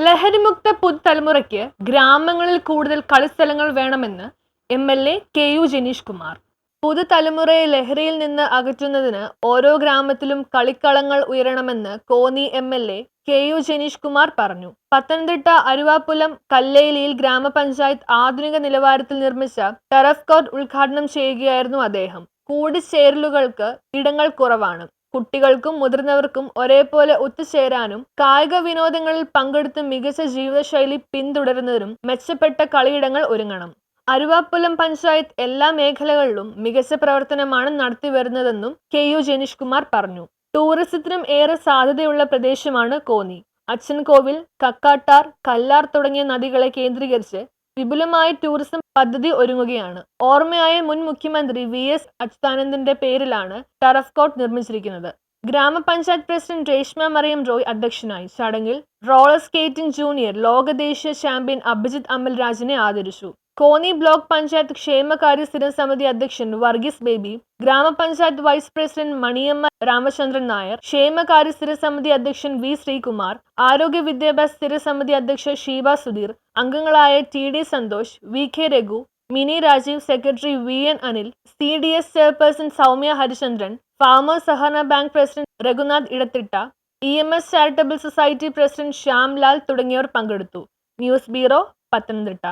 ലഹരിമുക്ത പുതുതലമുറയ്ക്ക് ഗ്രാമങ്ങളിൽ കൂടുതൽ കളിസ്ഥലങ്ങൾ വേണമെന്ന് MLA KU ജനീഷ് കുമാർ. പുതുതലമുറയെ ലഹരിയിൽ നിന്ന് അകറ്റുന്നതിന് ഓരോ ഗ്രാമത്തിലും കളിക്കളങ്ങൾ ഉയരണമെന്ന് കോന്നി MLA KU ജനീഷ് കുമാർ പറഞ്ഞു. പത്തനംതിട്ട അരുവാപ്പുലം കല്ലേലിയിൽ ഗ്രാമപഞ്ചായത്ത് ആധുനിക നിലവാരത്തിൽ നിർമ്മിച്ച ടറഫ് കോർട്ട് ഉദ്ഘാടനം ചെയ്യുകയായിരുന്നു അദ്ദേഹം. കൂടിച്ചേരലുകൾക്ക് ഇടങ്ങൾ കുറവാണ്. കുട്ടികൾക്കും മുതിർന്നവർക്കും ഒരേപോലെ ഒത്തുചേരാനും കായിക വിനോദങ്ങളിൽ പങ്കെടുത്ത് മികച്ച ജീവിതശൈലി പിന്തുടരുന്നതിനും മെച്ചപ്പെട്ട കളിയിടങ്ങൾ ഒരുങ്ങണം. അരുവാപ്പുലം പഞ്ചായത്ത് എല്ലാ മേഖലകളിലും മികച്ച പ്രവർത്തനമാണ് നടത്തിവരുന്നതെന്നും KU ജനീഷ് കുമാർ പറഞ്ഞു. ടൂറിസത്തിനും ഏറെ സാധ്യതയുള്ള പ്രദേശമാണ് കോന്നി. അച്ചൻകോവിൽ, കക്കാട്ടാർ, കല്ലാർ തുടങ്ങിയ നദികളെ കേന്ദ്രീകരിച്ച് വിപുലമായ ടൂറിസം പദ്ധതി ഒരുങ്ങുകയാണ്. ഓർമ്മയായ മുൻ മുഖ്യമന്ത്രി VS അച്യുതാനന്ദന്റെ പേരിലാണ് ടറഫ് കോർട്ട് നിർമ്മിച്ചിരിക്കുന്നത്. ഗ്രാമപഞ്ചായത്ത് പ്രസിഡന്റ് രേഷ്മ മറിയം റോയ് അധ്യക്ഷനായി. ചടങ്ങിൽ റോളർ സ്കേറ്റിംഗ് ജൂനിയർ ലോക ദേശീയ ചാമ്പ്യൻ അഭിജിത്ത് അമൽരാജിനെ ആദരിച്ചു. കോന്നി ബ്ലോക്ക് പഞ്ചായത്ത് ക്ഷേമകാര്യ സ്ഥിരം സമിതി അധ്യക്ഷൻ വർഗീസ് ബേബി, ഗ്രാമപഞ്ചായത്ത് വൈസ് പ്രസിഡന്റ് മണിയമ്മ രാമചന്ദ്രൻ നായർ, ക്ഷേമകാര്യ സ്ഥിര സമിതി അധ്യക്ഷൻ V ശ്രീകുമാർ, ആരോഗ്യ വിദ്യാഭ്യാസ സ്ഥിര സമിതി അധ്യക്ഷ ഷീബ സുധീർ, അംഗങ്ങളായ TD Santhosh, VK Raghu, Mini Rajeev, secretary VN Anil, CDS chairperson Soumya Harichandran, farmers സഹകരണ bank president Raghunath Edathitta, EMS charitable society president Shyam Lal തുടങ്ങിയവർ പങ്കെടുത്തു. News bureau, Pathanamthitta.